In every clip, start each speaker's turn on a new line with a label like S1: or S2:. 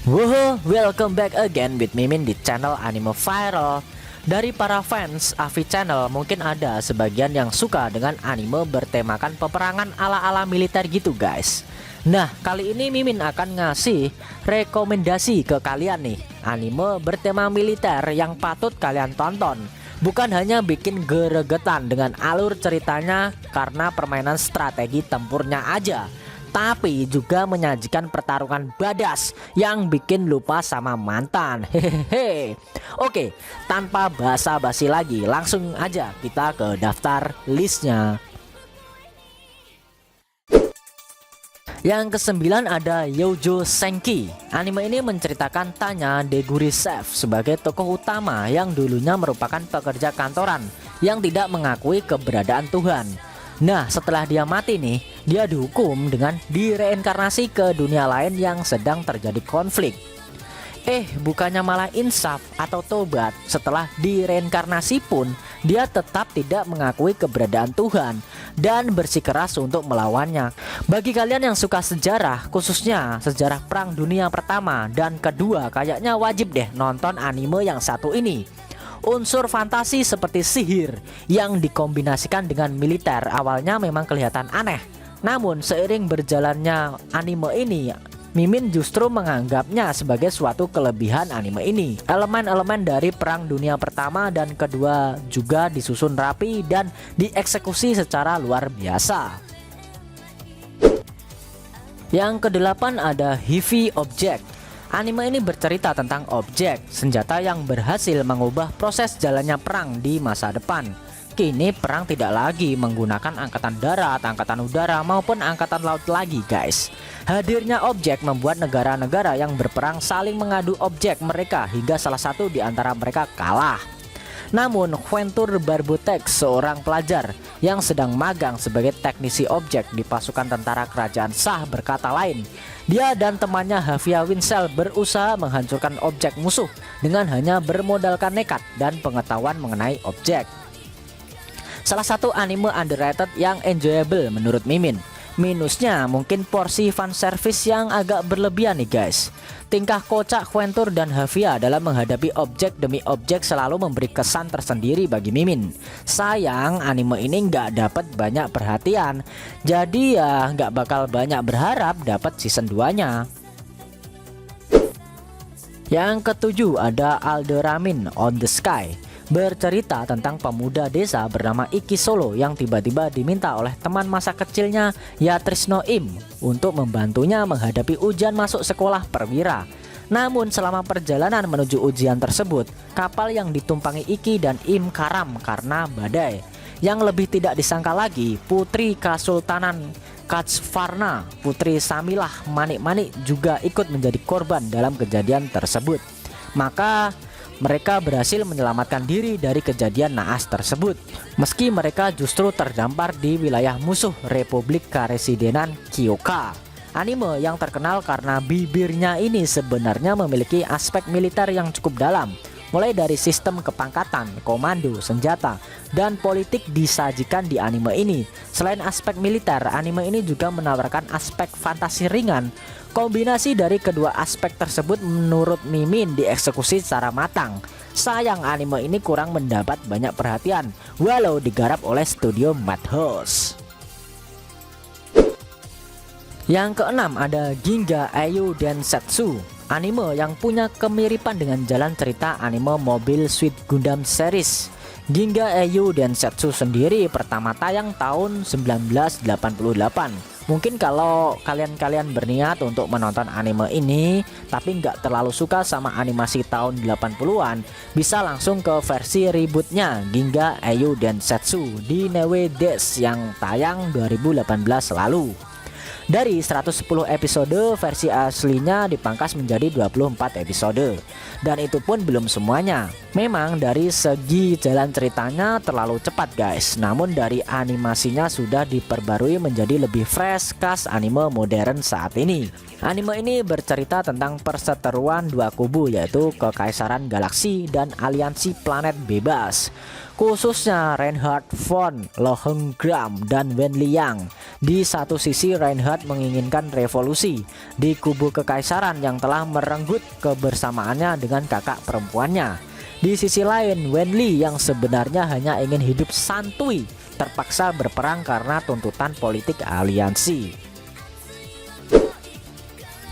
S1: Woho, welcome back again with Mimin di channel Anime Viral. Dari para fans Avi Channel, mungkin ada sebagian yang suka dengan anime bertemakan peperangan ala-ala militer gitu guys. Nah, kali ini Mimin akan ngasih rekomendasi ke kalian nih, anime bertema militer yang patut kalian tonton. Bukan hanya bikin geregetan dengan alur ceritanya karena permainan strategi tempurnya aja, tapi juga menyajikan pertarungan badas yang bikin lupa sama mantan. Hehehe. Oke, tanpa basa-basi lagi, langsung aja kita ke daftar listnya. Yang ke-9 ada Youjo Senki. Anime ini menceritakan Tanya Degurisev sebagai tokoh utama yang dulunya merupakan pekerja kantoran yang tidak mengakui keberadaan Tuhan. Nah, setelah dia mati nih, dia dihukum dengan direinkarnasi ke dunia lain yang sedang terjadi konflik. Bukannya malah insaf atau tobat, setelah direinkarnasi pun dia tetap tidak mengakui keberadaan Tuhan dan bersikeras untuk melawannya. Bagi kalian yang suka sejarah, khususnya sejarah Perang Dunia Pertama dan Kedua, kayaknya wajib deh nonton anime yang satu ini. Unsur fantasi seperti sihir yang dikombinasikan dengan militer awalnya memang kelihatan aneh. Namun seiring berjalannya anime ini, Mimin justru menganggapnya sebagai suatu kelebihan anime ini. Elemen-elemen dari Perang Dunia Pertama dan Kedua juga disusun rapi dan dieksekusi secara luar biasa. Yang ke-8 ada Heavy Object. Anime ini bercerita tentang objek senjata yang berhasil mengubah proses jalannya perang di masa depan. Kini perang tidak lagi menggunakan angkatan darat, angkatan udara maupun angkatan laut lagi guys. Hadirnya objek membuat negara-negara yang berperang saling mengadu objek mereka hingga salah satu di antara mereka kalah. Namun Ventur Barbutek, seorang pelajar yang sedang magang sebagai teknisi objek di pasukan tentara kerajaan Shah, berkata lain. Dia dan temannya Havia Winsel berusaha menghancurkan objek musuh dengan hanya bermodalkan nekat dan pengetahuan mengenai objek. Salah satu anime underrated yang enjoyable menurut Mimin. Minusnya mungkin porsi fanservice yang agak berlebihan nih guys. Tingkah kocak Ventur dan Havia dalam menghadapi objek demi objek selalu memberi kesan tersendiri bagi Mimin. Sayang anime ini nggak dapat banyak perhatian, jadi ya nggak bakal banyak berharap dapat season 2-nya. Yang ke-7 ada Alderamin on the Sky. Bercerita tentang pemuda desa bernama Iki Solo yang tiba-tiba diminta oleh teman masa kecilnya Yatrisno Im untuk membantunya menghadapi ujian masuk sekolah perwira. Namun selama perjalanan menuju ujian tersebut, kapal yang ditumpangi Iki dan Im karam karena badai. Yang lebih tidak disangka lagi, Putri Kesultanan Kachvarna, Putri Samilah Manik-Manik juga ikut menjadi korban dalam kejadian tersebut. Maka mereka berhasil menyelamatkan diri dari kejadian naas tersebut, meski mereka justru terdampar di wilayah musuh Republik Karesidenan Kyoka. Anime yang terkenal karena bibirnya ini sebenarnya memiliki aspek militer yang cukup dalam, mulai dari sistem kepangkatan, komando, senjata, dan politik disajikan di anime ini. Selain aspek militer, anime ini juga menawarkan aspek fantasi ringan. Kombinasi dari kedua aspek tersebut menurut Mimin dieksekusi secara matang. Sayang anime ini kurang mendapat banyak perhatian walau digarap oleh studio Madhouse. Yang keenam ada Ginga Eiyu Densetsu. Anime yang punya kemiripan dengan jalan cerita anime Mobile Suit Gundam series. Ginga Eiyu Densetsu sendiri pertama tayang tahun 1988. Mungkin kalau kalian berniat untuk menonton anime ini tapi nggak terlalu suka sama animasi tahun 80-an, bisa langsung ke versi rebootnya Ginga Eiyu Densetsu di Neue Des yang tayang 2018 lalu. Dari 110 episode, versi aslinya dipangkas menjadi 24 episode. Dan itu pun belum semuanya. Memang dari segi jalan ceritanya terlalu cepat guys, namun dari animasinya sudah diperbarui menjadi lebih fresh khas anime modern saat ini. Anime ini bercerita tentang perseteruan dua kubu, yaitu Kekaisaran Galaksi dan Aliansi Planet Bebas. Khususnya Reinhard von Lohengram dan Wen Liang. Di satu sisi Reinhard sangat menginginkan revolusi di kubu kekaisaran yang telah merenggut kebersamaannya dengan kakak perempuannya. Di sisi lain, Wenli yang sebenarnya hanya ingin hidup santuy terpaksa berperang karena tuntutan politik aliansi.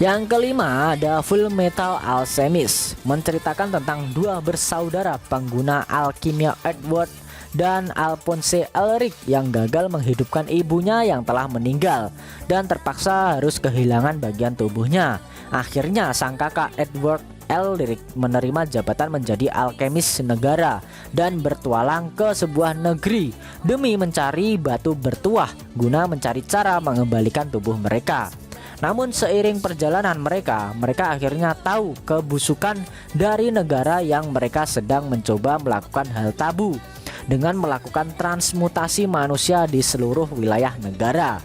S1: Yang kelima ada Full Metal Alchemist, menceritakan tentang dua bersaudara pengguna alkimia Edward dan Alphonse Elric yang gagal menghidupkan ibunya yang telah meninggal dan terpaksa harus kehilangan bagian tubuhnya. Akhirnya sang kakak Edward Elric menerima jabatan menjadi alkemis negara dan bertualang ke sebuah negeri demi mencari batu bertuah guna mencari cara mengembalikan tubuh mereka. Namun seiring perjalanan mereka akhirnya tahu kebusukan dari negara yang mereka sedang mencoba melakukan hal tabu dengan melakukan transmutasi manusia di seluruh wilayah negara.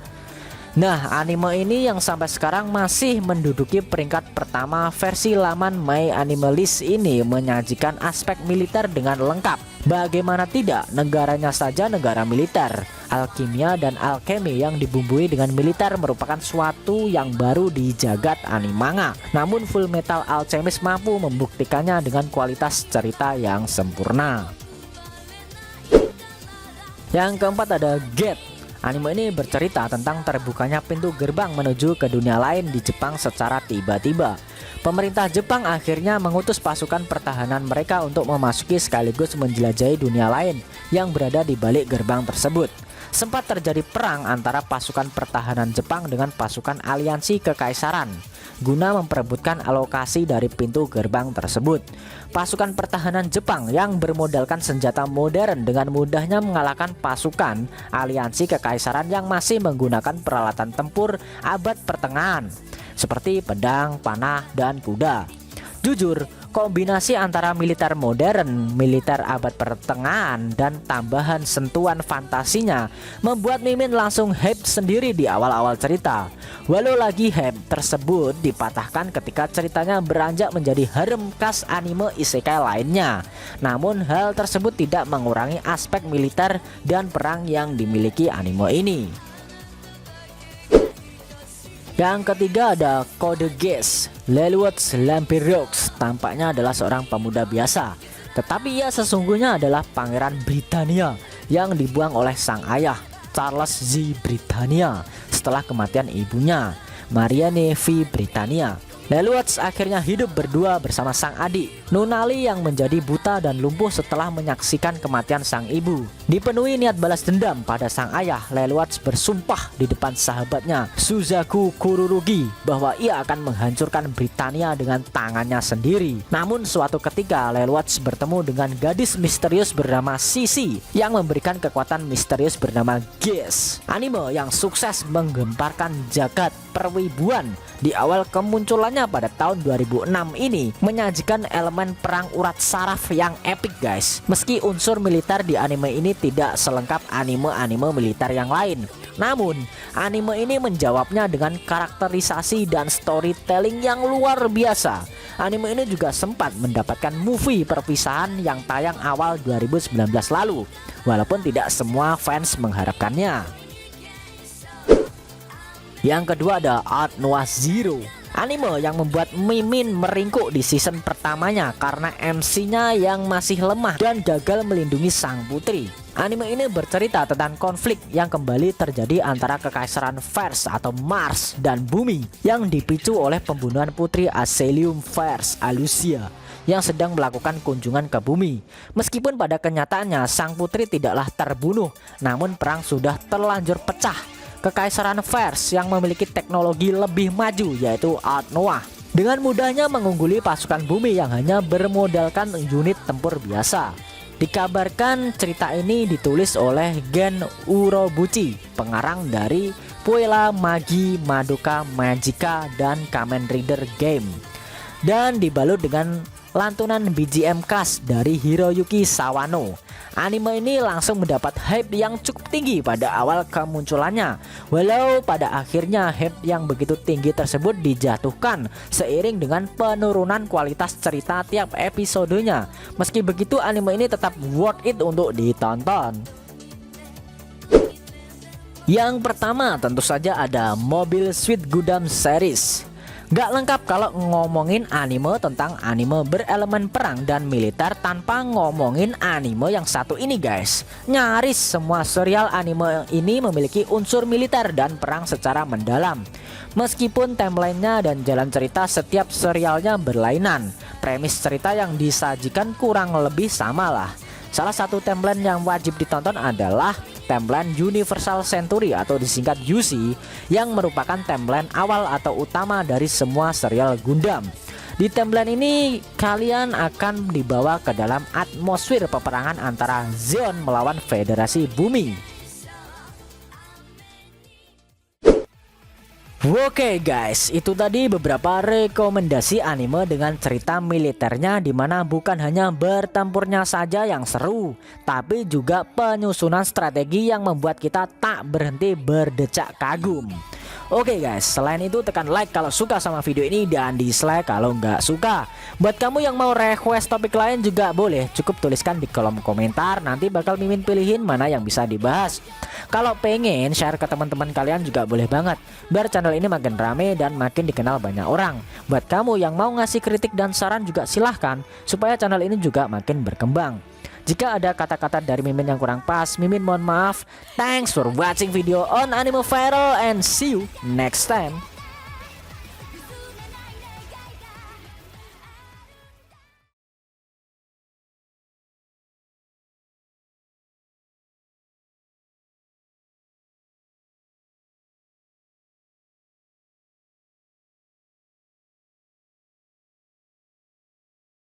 S1: Nah, anime ini yang sampai sekarang masih menduduki peringkat pertama versi laman My Animalist ini menyajikan aspek militer dengan lengkap. Bagaimana tidak, negaranya saja negara militer. Alkimia dan alkemi yang dibumbui dengan militer merupakan suatu yang baru di jagat anime manga. Namun Full Metal Alchemist mampu membuktikannya dengan kualitas cerita yang sempurna. Yang keempat ada Gate. Anime ini bercerita tentang terbukanya pintu gerbang menuju ke dunia lain di Jepang secara tiba-tiba. Pemerintah Jepang akhirnya mengutus pasukan pertahanan mereka untuk memasuki sekaligus menjelajahi dunia lain yang berada di balik gerbang tersebut. Sempat terjadi perang antara pasukan pertahanan Jepang dengan pasukan aliansi kekaisaran guna memperebutkan alokasi dari pintu gerbang tersebut. Pasukan pertahanan Jepang yang bermodalkan senjata modern dengan mudahnya mengalahkan pasukan aliansi kekaisaran yang masih menggunakan peralatan tempur abad pertengahan seperti pedang, panah, dan kuda. Jujur, kombinasi antara militer modern, militer abad pertengahan, dan tambahan sentuhan fantasinya membuat Mimin langsung hype sendiri di awal-awal cerita. Walau lagi hype tersebut dipatahkan ketika ceritanya beranjak menjadi harem khas anime isekai lainnya. Namun hal tersebut tidak mengurangi aspek militer dan perang yang dimiliki anime ini. Yang ketiga ada Code Geass. Lelouch Lampirox tampaknya adalah seorang pemuda biasa, tetapi ia sesungguhnya adalah Pangeran Britania yang dibuang oleh sang ayah, Charles Z. Britania, setelah kematian ibunya, Marianne V. Britania. Lelouch akhirnya hidup berdua bersama sang adik, Nunali, yang menjadi buta dan lumpuh setelah menyaksikan kematian sang ibu. Dipenuhi niat balas dendam pada sang ayah, Lelouch bersumpah di depan sahabatnya, Suzaku Kururugi, bahwa ia akan menghancurkan Britania dengan tangannya sendiri. Namun suatu ketika Lelouch bertemu dengan gadis misterius bernama Sisi yang memberikan kekuatan misterius bernama Geass. Anime yang sukses menggemparkan jagat perwibuan di awal kemunculannya pada tahun 2006 ini menyajikan elemen perang urat saraf yang epic, guys. Meski unsur militer di anime ini tidak selengkap anime-anime militer yang lain, namun anime ini menjawabnya dengan karakterisasi dan storytelling yang luar biasa. Anime ini juga sempat mendapatkan movie perpisahan yang tayang awal 2019 lalu, walaupun tidak semua fans mengharapkannya. Yang kedua ada Art Noir Zero, anime yang membuat Mimin meringkuk di season pertamanya karena MC-nya yang masih lemah dan gagal melindungi sang putri. Anime ini bercerita tentang konflik yang kembali terjadi antara kekaisaran Vers atau Mars dan bumi yang dipicu oleh pembunuhan putri Asylum Vers, Alucia, yang sedang melakukan kunjungan ke bumi. Meskipun pada kenyataannya sang putri tidaklah terbunuh, namun perang sudah terlanjur pecah. Kekaisaran Vers yang memiliki teknologi lebih maju, yaitu Art Noir, dengan mudahnya mengungguli pasukan bumi yang hanya bermodalkan unit tempur biasa. Dikabarkan cerita ini ditulis oleh Gen Urobuchi, pengarang dari Puella Magi, Madoka Magica, dan Kamen Rider Game, dan dibalut dengan lantunan BGM khas dari Hiroyuki Sawano. Anime ini langsung mendapat hype yang cukup tinggi pada awal kemunculannya, walau pada akhirnya hype yang begitu tinggi tersebut dijatuhkan seiring dengan penurunan kualitas cerita tiap episodenya. Meski begitu, anime ini tetap worth it untuk ditonton. Yang pertama tentu saja ada Mobile Suit Gundam Series. Gak lengkap kalau ngomongin anime tentang anime berelemen perang dan militer tanpa ngomongin anime yang satu ini guys. Nyaris semua serial anime ini memiliki unsur militer dan perang secara mendalam. Meskipun timelinenya dan jalan cerita setiap serialnya berlainan, premis cerita yang disajikan kurang lebih sama lah. Salah satu timeline yang wajib ditonton adalah timeline Universal Century atau disingkat UC, yang merupakan timeline awal atau utama dari semua serial Gundam. Di timeline ini kalian akan dibawa ke dalam atmosfer peperangan antara Zeon melawan Federasi Bumi. Oke guys, itu tadi beberapa rekomendasi anime dengan cerita militernya, dimana bukan hanya bertempurnya saja yang seru, tapi juga penyusunan strategi yang membuat kita tak berhenti berdecak kagum. Oke guys, selain itu tekan like kalau suka sama video ini dan dislike kalau nggak suka. Buat kamu yang mau request topik lain juga boleh, cukup tuliskan di kolom komentar, nanti bakal Mimin pilihin mana yang bisa dibahas. Kalau pengen share ke teman-teman kalian juga boleh banget, biar channel ini makin rame dan makin dikenal banyak orang. Buat kamu yang mau ngasih kritik dan saran juga silahkan, supaya channel ini juga makin berkembang. Jika ada kata-kata dari Mimin yang kurang pas, Mimin mohon maaf. Thanks for watching video on Anime Viral and see you next time.